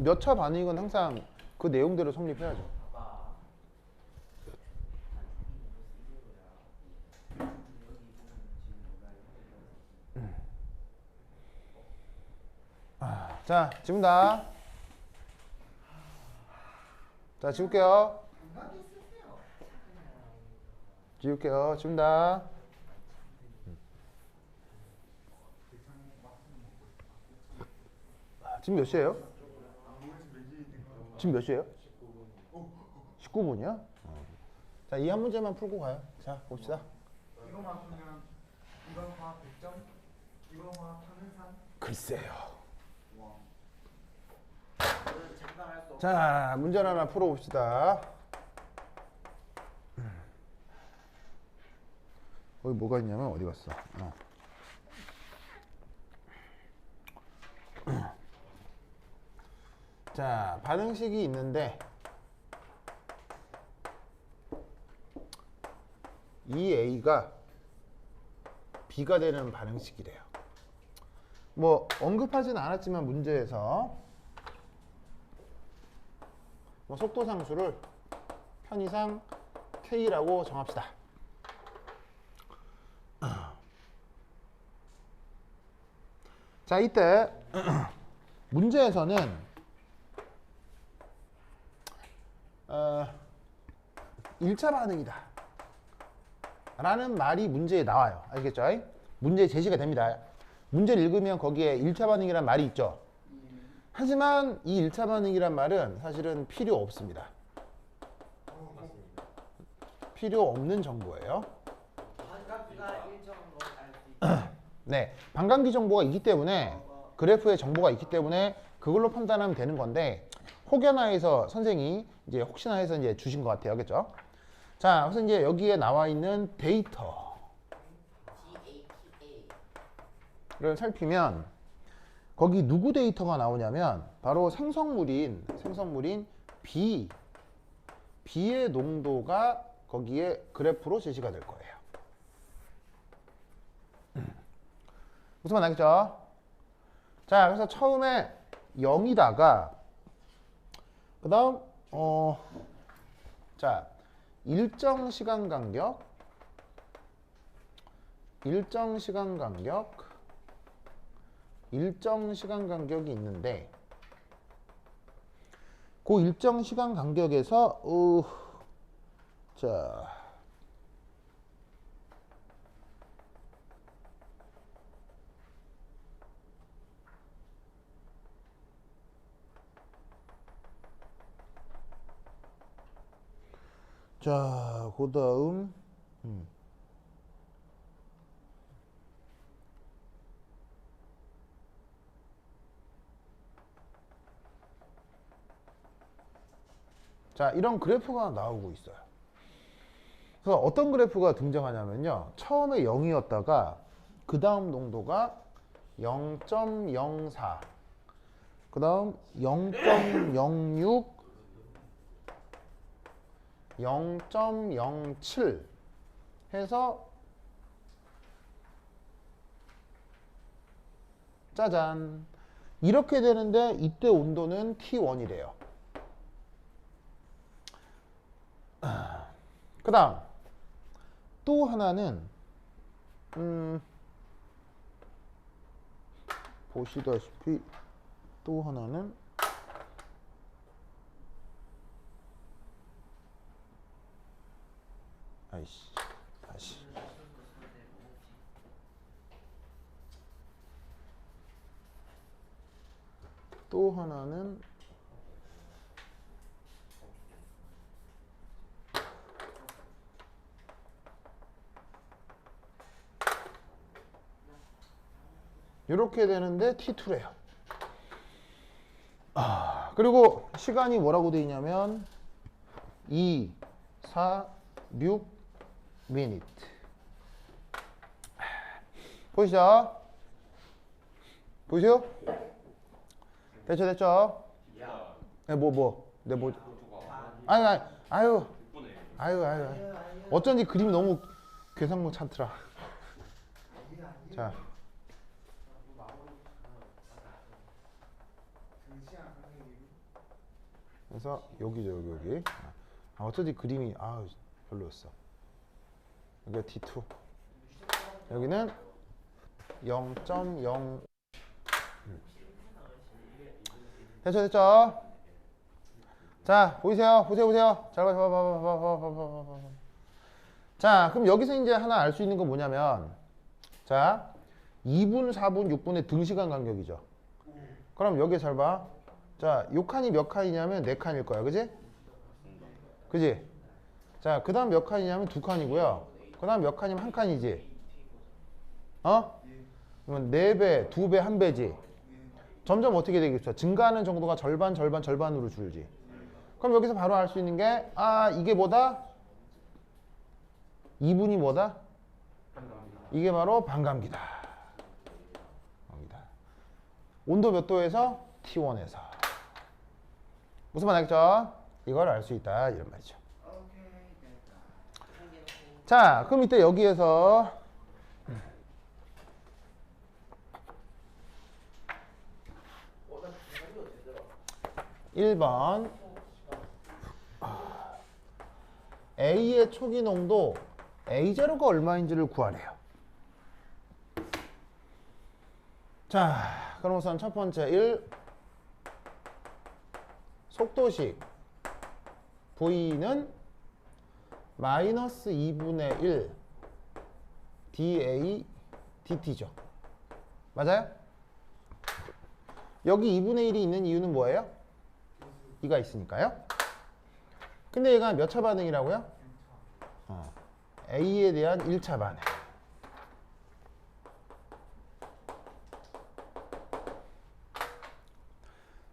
몇 차 반응이건 항상 그 내용대로 성립해야죠. 봐봐. 자 지운다. 자 지울게요. 감각이 있으세요. 지울게요. 지운다. 지금 몇 시에요? 지금 몇 시에요? 19분이요? 자, 이 한 문제만 풀고 가요. 자, 봅시다. 이거만 보면 이건 화학 100점, 이건 화학 탄산. 글쎄요. 와. 저는 장담할 수 없어. 자, 문제를 하나 풀어봅시다. 거기 뭐가 있냐면 어디 갔어? 자, 반응식이 있는데 이 A가 B가 되는 반응식이래요. 뭐 언급하지는 않았지만 문제에서 뭐 속도 상수를 편의상 K라고 정합시다. 자, 이때 문제에서는 1차 반응이다 라는 말이 문제에 나와요. 알겠죠? 문제 제시가 됩니다. 문제를 읽으면 거기에 1차 반응이란 말이 있죠. 하지만 이 1차 반응이란 말은 사실은 필요 없습니다. 필요 없는 정보예요. 반값이가 일정한 걸 알 수 있다. 네, 반감기 정보가 있기 때문에 그래프에 정보가 있기 때문에 그걸로 판단하면 되는 건데 혹여나해서 선생이 이제 혹시나 해서 이제 주신 것 같아요. 알겠죠? 자, 그래서 이제 여기에 나와 있는 데이터를 살피면 거기 누구 데이터가 나오냐면 바로 생성물인 B의 농도가 거기에 그래프로 제시가 될 거예요. 무슨 말 알겠죠? 자, 그래서 처음에 0이다가 그 다음 자, 일정 시간 간격이 있는데 그 일정 시간 간격에서 자, 그 다음 자, 이런 그래프가 나오고 있어요. 그래서 어떤 그래프가 등장하냐면요. 처음에 0이었다가 그 다음 농도가 0.04, 그 다음 0.06, 0.07 해서 짜잔 이렇게 되는데 이때 온도는 T1이래요. 그 다음 또 하나는 보시다시피 또 하나는 아이씨 다시 또 하나는 이렇게 되는데 T2래요. 그리고 시간이 뭐라고 돼 있냐면 2, 4, 6 미니트. 보이시죠? 보이세요? 됐죠, 됐죠? 네, 네, 뭐. 아유. 어쩐지 그림이 너무 괴상무 찬트라. 자. 그래서 여기죠, 여기. 어쩐지 그림이 별로였어. 여기가 T2. 여기는 0.0. 됐죠? 자, 보세요. 잘 봐. 자, 그럼 여기서 이제 하나 알 수 있는 건 뭐냐면, 자, 2분, 4분, 6분의 등시간 간격이죠. 그럼 여기 잘 봐. 자, 요 칸이 몇 칸이냐면 4칸일 거야. 그지? 그지? 자, 그 다음 몇 칸이냐면 2칸이고요. 그 다음 몇 칸이면 1칸이지. 그러면 4배, 2배, 1배지. 점점 어떻게 되겠어? 증가하는 정도가 절반으로 줄지. 그럼 여기서 바로 알 수 있는 게, 이게 뭐다? 2분이 뭐다? 이게 바로 반감기다. 온도 몇 도에서? T1에서. 무슨 말 알겠죠? 이걸 알 수 있다. 이런 말이죠. 자, 그럼 이때 여기에서 1번 A의 초기 농도 A0가 얼마인지를 구하래요. 자, 그럼 우선 첫 번째 1 속도식 V는 마이너스 2분의 1 dA dt죠. 맞아요? 여기 2분의 1이 있는 이유는 뭐예요? 이가 있으니까요. 근데 얘가 몇 차 반응이라고요? A에 대한 1차 반응.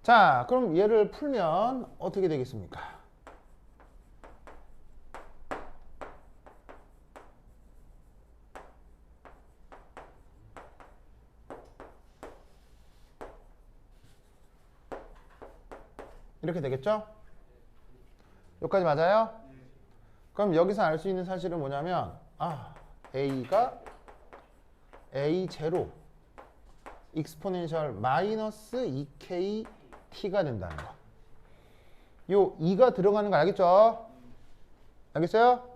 자, 그럼 얘를 풀면 어떻게 되겠습니까? 이렇게 되겠죠? 여기까지 맞아요? 그럼 여기서 알 수 있는 사실은 뭐냐면 A가 A0 익스포넨셜 마이너스 2k t가 된다는 거. 요 2가 들어가는 거 알겠죠? 알겠어요?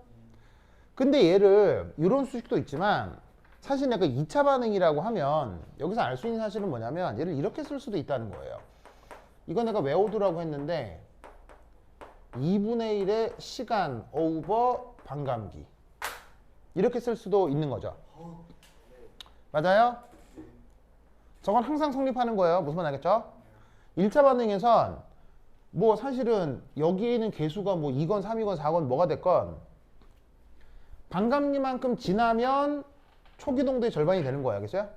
근데 얘를 이런 수식도 있지만 사실 약간 2차 반응이라고 하면 여기서 알 수 있는 사실은 뭐냐면 얘를 이렇게 쓸 수도 있다는 거예요. 이거 내가 외워두라고 했는데 2분의 1의 시간 오버 반감기 이렇게 쓸 수도 있는 거죠. 맞아요? 저건 항상 성립하는 거예요. 무슨 말 알겠죠? 1차 반응에선 뭐 사실은 여기에 있는 개수가 뭐 2건 3이건 4건 뭐가 됐건 반감기만큼 지나면 초기 농도의 절반이 되는 거예요. 알겠어요?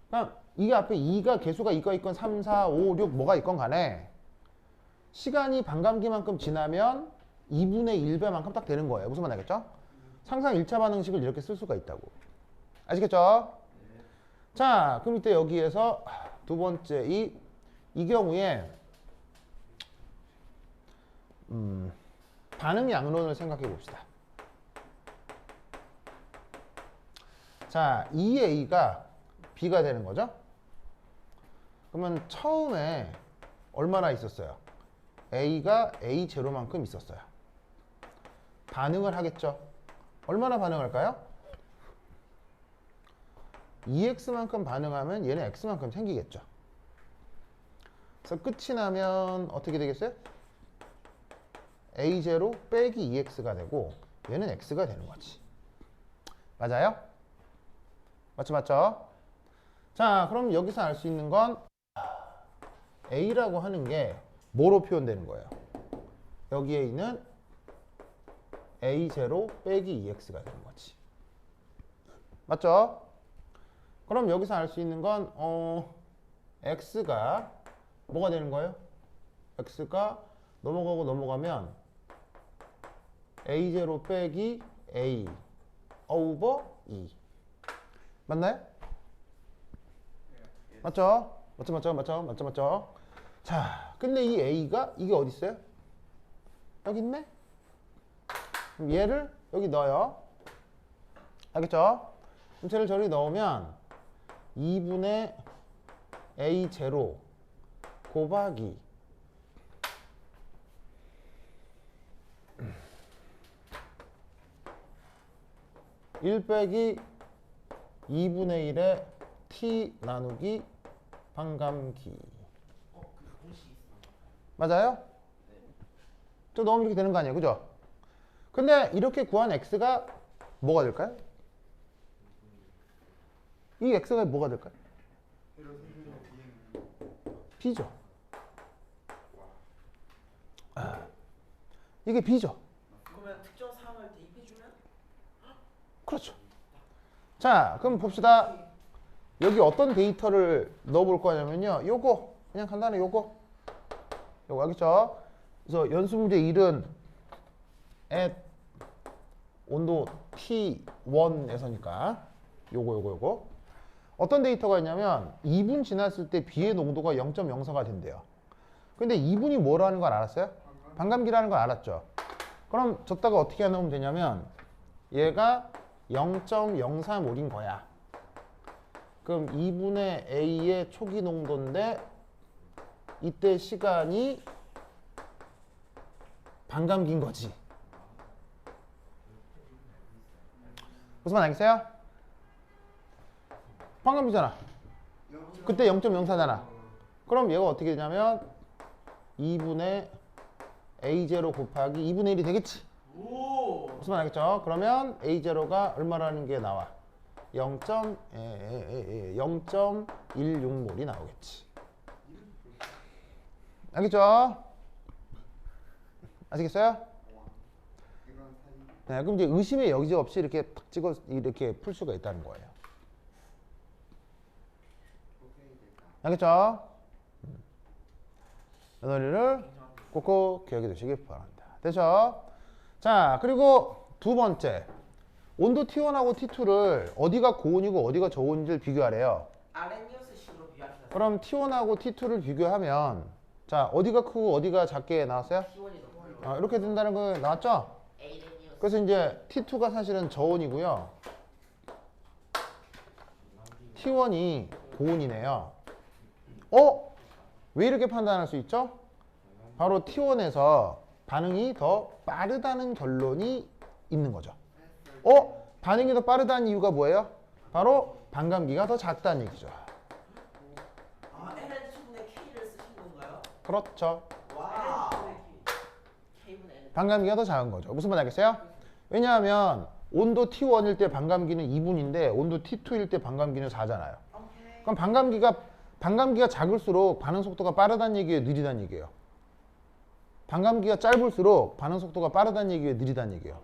그러니까 이게 앞에 2가 개수가 2가 있건 3, 4, 5, 6 뭐가 있건 간에 시간이 반감기만큼 지나면 2분의 1배만큼 딱 되는 거예요. 무슨 말 알겠죠? 항상 1차 반응식을 이렇게 쓸 수가 있다고. 아시겠죠? 자, 그럼 이때 여기에서 두 번째 이 경우에 반응 양론을 생각해 봅시다. 자, 2A가 B가 되는 거죠? 그러면 처음에 얼마나 있었어요? A가 A0만큼 있었어요. 반응을 하겠죠? 얼마나 반응할까요? 2x만큼 반응하면 얘는 x만큼 생기겠죠. 그래서 끝이 나면 어떻게 되겠어요? A0 빼기 2x가 되고 얘는 x가 되는 거지. 맞아요? 맞죠, 맞죠? 자, 그럼 여기서 알 수 있는 건 A라고 하는 게 뭐로 표현되는 거예요? 여기에 있는 A0 빼기 2x가 되는 거지. 맞죠? 그럼 여기서 알 수 있는 건 x가 뭐가 되는 거예요? x가 넘어가고 넘어가면 A0 빼기 A 오버 2 맞나요? 맞죠? 맞죠? 자, 근데 이 A가 이게 어디 있어요? 여기 있네? 그럼 얘를 여기 넣어요. 알겠죠? 그럼 쟤를 저리 넣으면 2분의 A0 곱하기 1 빼기 2분의 1의 t 나누기 반감기. 맞아요? 저 넣으면 이렇게 되는 거 아니에요, 그죠? 근데 이렇게 구한 x가 뭐가 될까요? 이 x가 뭐가 될까요? b죠. 이게 b죠. 그러면 특정 사항을 대입해주면? 그렇죠. 자, 그럼 봅시다. 여기 어떤 데이터를 넣어볼 거냐면요. 요거 그냥 간단히 요거 알겠죠? 그래서 연습문제 1은 at 온도 T1에서니까 요거 어떤 데이터가 있냐면 2분 지났을 때 B의 농도가 0.04가 된대요. 근데 2분이 뭐라는 걸 알았어요? 반감기라는 걸 알았죠. 그럼 저다가 어떻게 해놓으면 되냐면 얘가 0.04몰인 거야. 그럼 2분의 A의 초기 농도인데 이때 시간이 반감기인 거지. 무슨 말 알겠어요? 반감기잖아. 그때 0.04잖아. 그럼 얘가 어떻게 되냐면 2분의 A0 곱하기 2분의 1이 되겠지. 무슨 말 알겠죠? 그러면 A0가 얼마라는 게 나와? 0.16몰이 나오겠지. 알겠죠? 아시겠어요? 네, 그럼 이제 의심의 여지 없이 이렇게 탁 찍어 이렇게 풀 수가 있다는 거예요. 알겠죠? 이 논리를 꼭꼭 기억해 두시기 바랍니다. 됐죠? 자, 그리고 두 번째. 온도 T1하고 T2를 어디가 고온이고 어디가 저온인지를 비교하래요. 아레니우스식으로 비교합시다. 그럼 T1하고 T2를 비교하면 자, 어디가 크고 어디가 작게 나왔어요? T1이 높아요. 이렇게 된다는 거 나왔죠? 에이레니우스. 그래서 이제 T2가 사실은 저온이고요. T1이 고온이네요. 왜 이렇게 판단할 수 있죠? 바로 T1에서 반응이 더 빠르다는 결론이 있는 거죠. 반응이 더 빠르다는 이유가 뭐예요? 바로 반감기가 더 작다는 얘기죠. LN분의 K를 쓰신 건가요? 그렇죠. 와. K분의 L. 반감기가 더 작은 거죠. 무슨 말 알겠어요? 왜냐하면 온도 T1일 때 반감기는 2분인데 온도 T2일 때 반감기는 4잖아요. 그럼 반감기가 작을수록 반응 속도가 빠르다는 얘기예요, 느리다는 얘기예요? 반감기가 짧을수록 반응 속도가 빠르다는 얘기예요, 느리다는 얘기예요?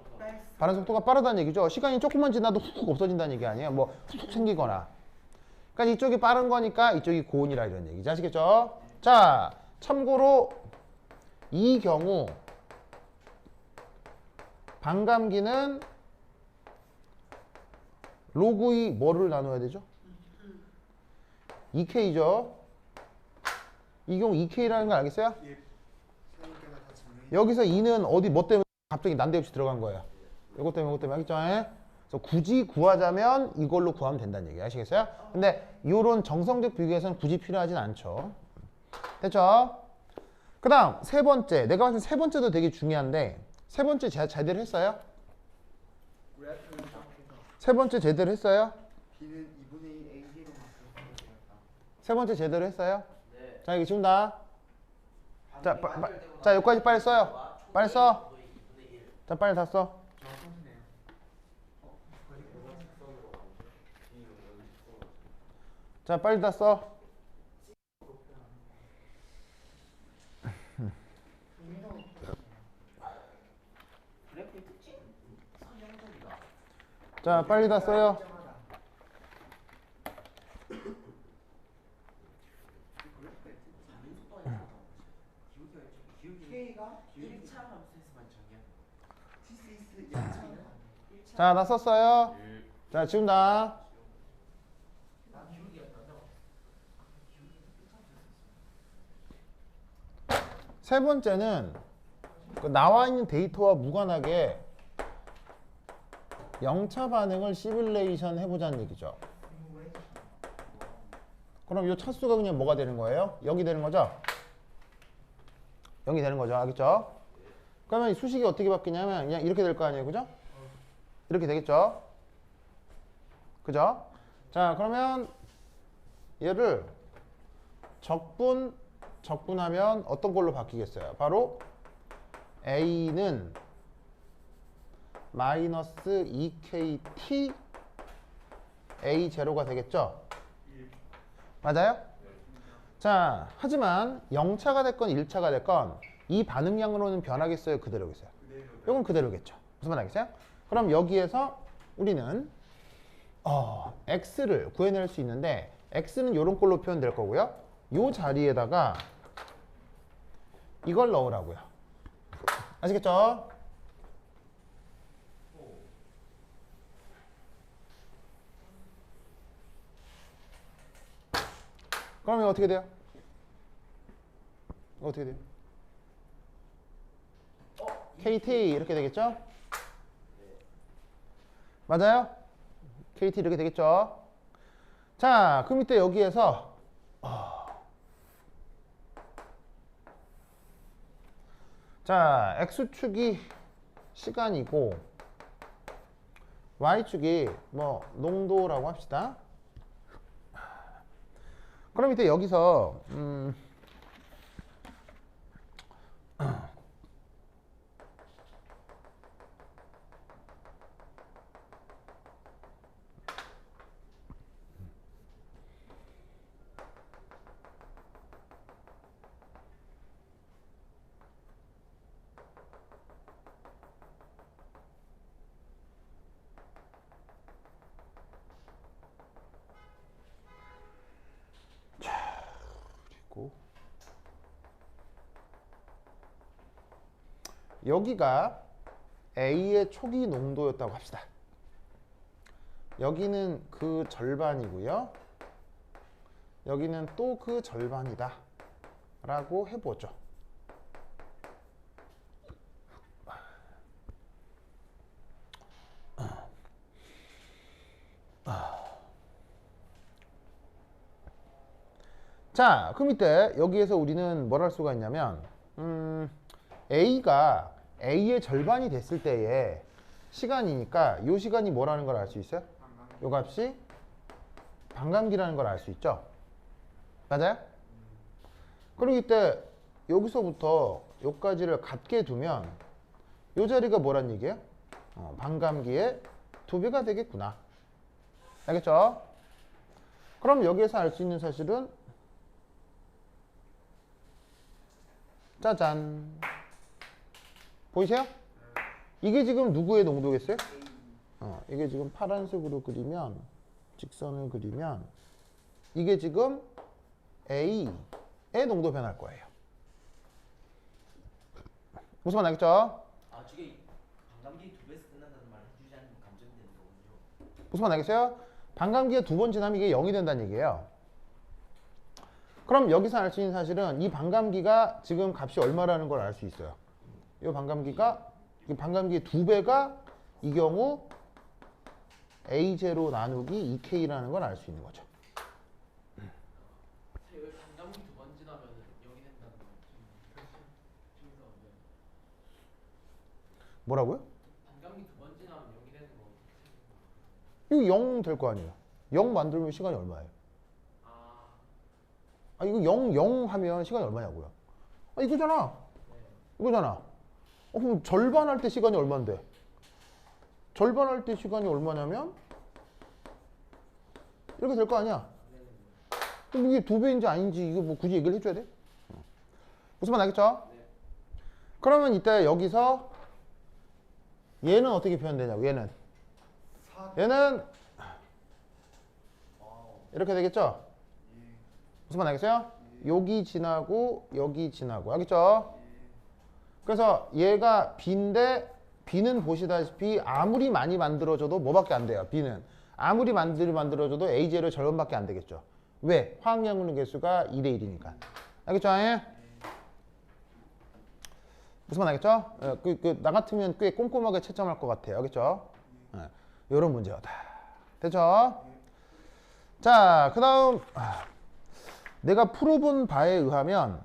반응 속도가 빠르다는 얘기죠. 시간이 조금만 지나도 훅 없어진다는 얘기 아니에요? 뭐 훅 생기거나. 그러니까 이쪽이 빠른 거니까 이쪽이 고온이라 이런 얘기죠. 아시겠죠? 자, 참고로 이 경우 반감기는 로그 2 뭐를 나눠야 되죠? 2K죠. 이 경우 2K라는 거 알겠어요? 예. 선생님께서 다 증명해. 여기서 2는 어디 뭐 때문에 갑자기 난데없이 들어간 거예요. 이것 때문에 이것 때문에 알겠죠? 예? 그래서 굳이 구하자면 이걸로 구하면 된다는 얘기 아시겠어요? 근데 이런 정성적 비교에서는 굳이 필요하진 않죠. 됐죠? 그 다음 세 번째. 내가 봤을 때 세 번째도 되게 중요한데 세 번째 제대로 했어요? 그래프를 정해서 세 번째 제대로 했어요? B는 2분의 1 AD로 바꿔서 되었다. 세 번째 제대로 했어요? 네. 자 여기 지금 다. 자 여기까지 빨리 써요. 빨리 써. 자 빨리 다 써. 정확하시네요. 자 빨리 다 써. 그래프의 특징? 선형적이다. 자 빨리 다 써요. 반응 속도가 있어. 기울기 K가 1차 함수에서만 정의한 TCS 0차는 자 다 썼어요. 자 지금 다. 세 번째는 그 나와 있는 데이터와 무관하게 영차 반응을 시뮬레이션 해보자는 얘기죠. 그럼 이 차수가 그냥 뭐가 되는 거예요? 0이 되는 거죠? 0이 되는 거죠. 알겠죠? 그러면 이 수식이 어떻게 바뀌냐면 그냥 이렇게 될 거 아니에요. 그죠? 이렇게 되겠죠? 그죠? 자 그러면 얘를 적분하면 어떤 걸로 바뀌겠어요? 바로 A는 마이너스 2KT A0가 되겠죠? 맞아요? 자, 하지만 0차가 됐건 1차가 됐건 이 반응량으로는 변하겠어요? 그대로겠어요? 이건 그대로겠죠. 무슨 말 알겠어요? 그럼 여기에서 우리는 X를 구해낼 수 있는데 X는 이런 꼴로 표현될 거고요. 이 자리에다가 이걸 넣으라고요. 아시겠죠? 그러면 어떻게 돼요? 어떻게 돼요? KT 이렇게 되겠죠? 맞아요? KT 이렇게 되겠죠? 자, 그 밑에 여기에서 자, X축이 시간이고 Y축이 뭐 농도라고 합시다. 그럼 이때 여기서 그리고 여기가 A의 초기 농도였다고 합시다. 여기는 그 절반이고요. 여기는 또 그 절반이다 라고 해보죠. 자, 그 밑에 여기에서 우리는 뭘 할 수가 있냐면 A가 A의 절반이 됐을 때의 시간이니까 이 시간이 뭐라는 걸 알 수 있어요? 이 값이 반감기라는 걸 알 수 있죠? 맞아요? 그리고 이때 여기서부터 여기까지를 같게 두면 이 자리가 뭐란 얘기예요? 반감기의 2배가 되겠구나. 알겠죠? 그럼 여기에서 알 수 있는 사실은 짜잔. 보이세요? 이게 지금 누구의 농도겠어요? 이게 지금 파란색으로 그리면 직선을 그리면 이게 지금 A의 농도 변할 거예요. 무슨 말 알겠죠? 아 저게 반감기 2배에서 끝난다는 말 해주지 않으면 감정되는 거군요. 무슨 말 알겠어요? 반감기가 두 번 지나면 이게 0이 된다는 얘기예요. 그럼 여기서 알 수 있는 사실은 이 반감기가 지금 값이 얼마라는 걸 알 수 있어요. 이 반감기가 이 반감기의 2배가 이 경우 A0 나누기 2K라는 걸 알 수 있는 거죠. 여기 반감기 두 번 지나면 0이 된다는 거 중에서 뭐라고요? 반감기 두 번 지나면 0이 되는 거. 이거 0 될 거 아니에요. 0 만들면 시간이 얼마예요? 아 이거 0 하면 시간이 얼마냐고요? 아 이거잖아. 이거잖아. 그럼 절반 할 때 시간이 얼마인데? 절반 할 때 시간이 얼마냐면 이렇게 될 거 아니야? 그럼 이게 2배인지 아닌지 이거 뭐 굳이 얘기를 해줘야 돼? 무슨 말 알겠죠? 그러면 이때 여기서 얘는 어떻게 표현되냐고 얘는 이렇게 되겠죠? 무슨 말 알겠어요? 여기 지나고 여기 지나고 알겠죠? 그래서 얘가 B인데 B는 보시다시피 아무리 많이 만들어줘도 뭐밖에 안 돼요. B는 아무리 만들어줘도 A0의 절반밖에 안 되겠죠. 왜? 화학연분 개수가 2대 1이니까. 알겠죠? 무슨 말 알겠죠? 나 같으면 꽤 꼼꼼하게 채점할 것 같아요. 알겠죠? 이런 문제요. 다 됐죠? 자, 그 다음 내가 풀어본 바에 의하면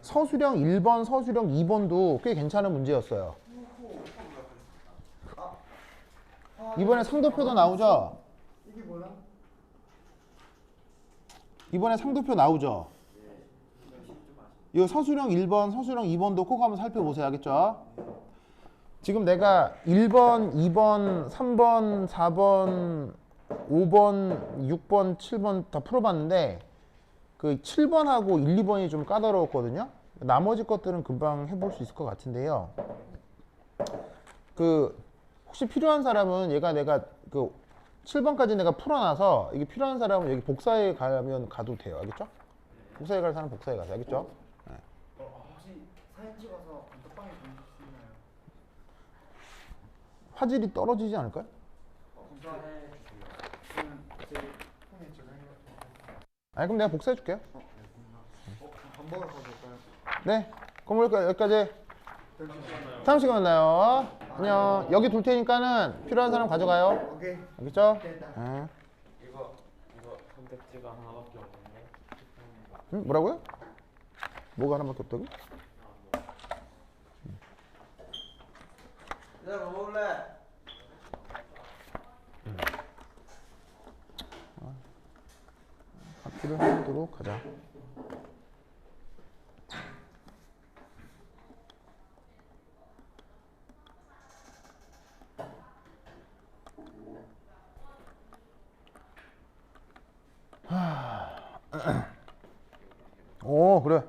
서술형 1번, 서술형 2번도 꽤 괜찮은 문제였어요. 이번에 상도표도 나오죠? 이게 뭐야? 이번에 상도표 나오죠? 이 서술형 1번, 서술형 2번도 꼭 한번 살펴보세요. 알겠죠? 지금 내가 1번, 2번, 3번, 4번, 5번, 6번, 7번 다 풀어봤는데 그 7번하고 1, 2번이 좀 까다로웠거든요. 나머지 것들은 금방 해볼 수 있을 것 같은데요. 그 혹시 필요한 사람은 내가 그 7번까지 내가 풀어놔서 이게 필요한 사람은 여기 복사해 가면 가도 돼요. 알겠죠? 복사해 갈 사람은 복사해 가세요. 알겠죠? 네. 혹시 사진 찍어서 단톡방에 보내줄 수 있나요? 화질이 떨어지지 않을까요? 감사해 주세요. 저는 제 폰에 저장해가지고. 아니 그럼 내가 복사해 줄게요. 밥 먹으러 가도 될까요? 네. 그럼 여기까지. 다음 시간에 만나요. 안녕. 여기 둘 테니까는 필요한 사람 가져가요. 오케이. 알겠죠? 됐다. 응. 이거 선택지가 하나밖에 없는데. 응? 뭐라고요? 뭐가 하나밖에 없다고? 내가 먹을래. 카피를 하도록 하자. 오 그래.